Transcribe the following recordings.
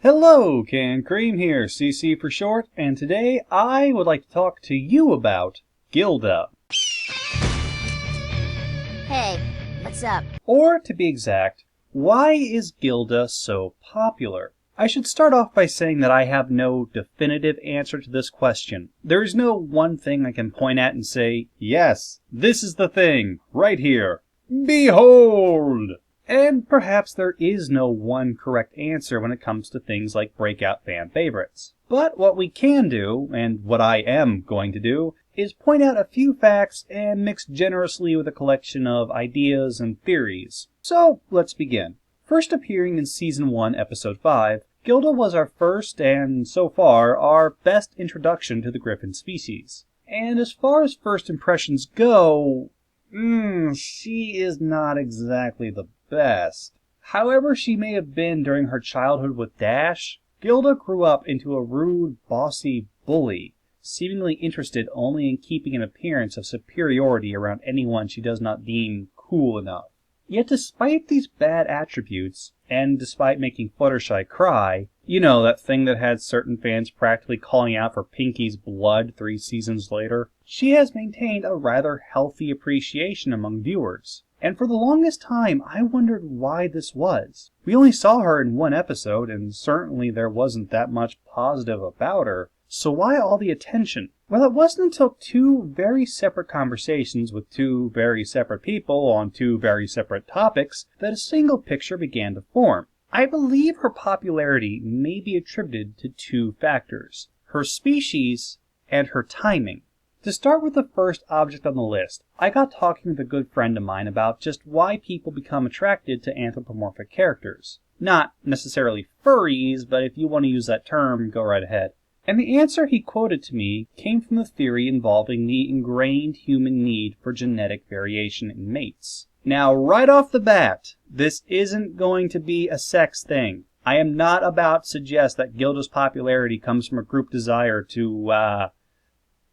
Hello, Cream here, CC for short, and today I would like to talk to you about Gilda. Hey, what's up? Or, to be exact, why is Gilda so popular? I should start off by saying that I have no definitive answer to this question. There is no one thing I can point at and say, yes, this is the thing, right here. Behold! And perhaps there is no one correct answer when it comes to things like breakout fan favorites. But what we can do, and what I am going to do, is point out a few facts and mix generously with a collection of ideas and theories. So, let's begin. First appearing in Season 1, Episode 5, Gilda was our first, and so far, our best introduction to the Griffin species. And as far as first impressions go, she is not exactly the best. However she may have been during her childhood with Dash, Gilda grew up into a rude, bossy bully, seemingly interested only in keeping an appearance of superiority around anyone she does not deem cool enough. Yet despite these bad attributes, and despite making Fluttershy cry, you know, that thing that had certain fans practically calling out for Pinky's blood 3 seasons later, she has maintained a rather healthy appreciation among viewers. And for the longest time, I wondered why this was. We only saw her in 1 episode, and certainly there wasn't that much positive about her. So why all the attention? Well, it wasn't until 2 very separate conversations with 2 very separate people on 2 very separate topics that a single picture began to form. I believe her popularity may be attributed to 2 factors: her species and her timing. To start with the first object on the list, I got talking with a good friend of mine about just why people become attracted to anthropomorphic characters. Not necessarily furries, but if you want to use that term, go right ahead. And the answer he quoted to me came from the theory involving the ingrained human need for genetic variation in mates. Now, right off the bat, this isn't going to be a sex thing. I am not about to suggest that Gilda's popularity comes from a group desire to,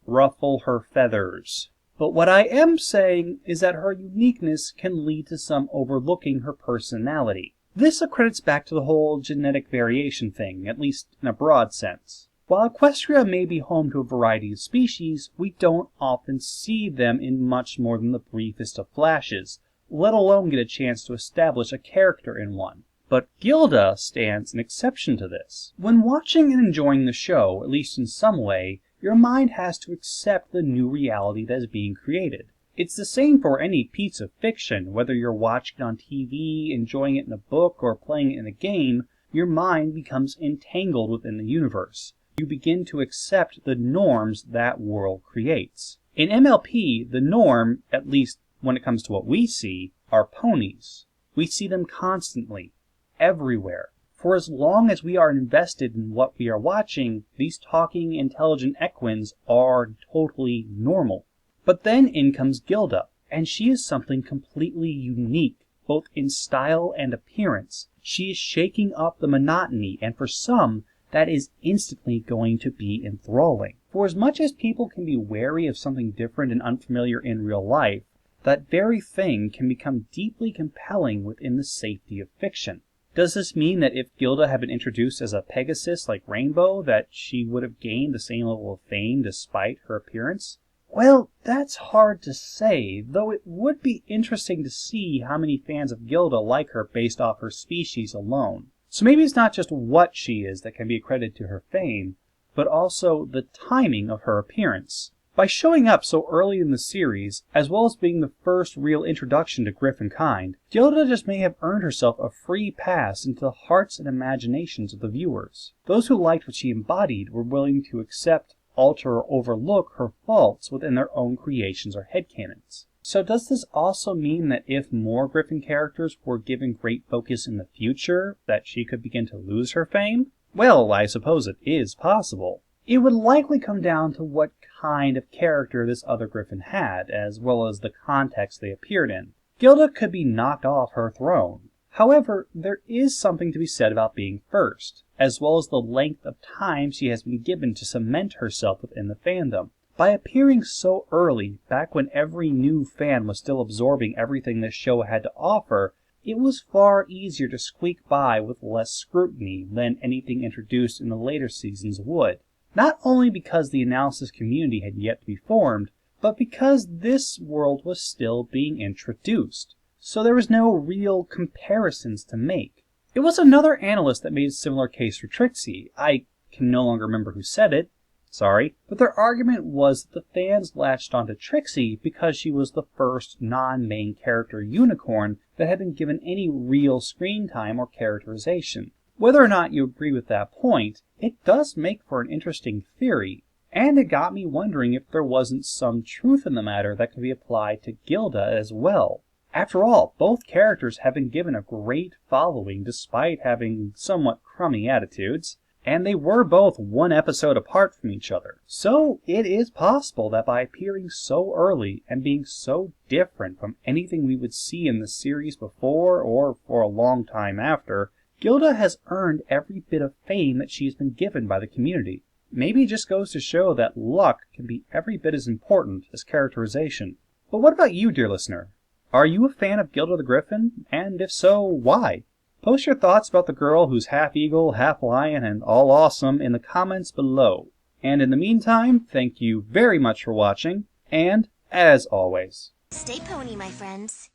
ruffle her feathers. But what I am saying is that her uniqueness can lead to some overlooking her personality. This accredits back to the whole genetic variation thing, at least in a broad sense. While Equestria may be home to a variety of species, we don't often see them in much more than the briefest of flashes, let alone get a chance to establish a character in one. But Gilda stands an exception to this. When watching and enjoying the show, at least in some way, your mind has to accept the new reality that is being created. It's the same for any piece of fiction, whether you're watching it on TV, enjoying it in a book, or playing it in a game, your mind becomes entangled within the universe. You begin to accept the norms that world creates. In MLP, the norm, at least when it comes to what we see, are ponies. We see them constantly, everywhere. For as long as we are invested in what we are watching, these talking, intelligent equins are totally normal. But then in comes Gilda, and she is something completely unique, both in style and appearance. She is shaking up the monotony, and for some, that is instantly going to be enthralling. For as much as people can be wary of something different and unfamiliar in real life, that very thing can become deeply compelling within the safety of fiction. Does this mean that if Gilda had been introduced as a Pegasus like Rainbow, that she would have gained the same level of fame despite her appearance? Well, that's hard to say, though it would be interesting to see how many fans of Gilda like her based off her species alone. So maybe it's not just what she is that can be accredited to her fame, but also the timing of her appearance. By showing up so early in the series, as well as being the first real introduction to Griffin kind, Gilda just may have earned herself a free pass into the hearts and imaginations of the viewers. Those who liked what she embodied were willing to accept, alter, or overlook her faults within their own creations or headcanons. So does this also mean that if more Griffin characters were given great focus in the future, that she could begin to lose her fame? Well, I suppose it is possible. It would likely come down to what kind of character this other Griffin had, as well as the context they appeared in. Gilda could be knocked off her throne. However, there is something to be said about being first, as well as the length of time she has been given to cement herself within the fandom. By appearing so early, back when every new fan was still absorbing everything this show had to offer, it was far easier to squeak by with less scrutiny than anything introduced in the later seasons would. Not only because the analysis community had yet to be formed, but because this world was still being introduced. So there was no real comparisons to make. It was another analyst that made a similar case for Trixie. I can no longer remember who said it. Sorry. But their argument was that the fans latched onto Trixie because she was the first non-main character unicorn that had been given any real screen time or characterization. Whether or not you agree with that point, it does make for an interesting theory, and it got me wondering if there wasn't some truth in the matter that could be applied to Gilda as well. After all, both characters have been given a great following despite having somewhat crummy attitudes, and they were both one episode apart from each other. So it is possible that by appearing so early and being so different from anything we would see in the series before or for a long time after, Gilda has earned every bit of fame that she's been given by the community. Maybe it just goes to show that luck can be every bit as important as characterization. But what about you, dear listener? Are you a fan of Gilda the Griffon? And if so, why? Post your thoughts about the girl who's half eagle, half lion, and all awesome in the comments below. And in the meantime, thank you very much for watching, and as always, Stay pony, my friends.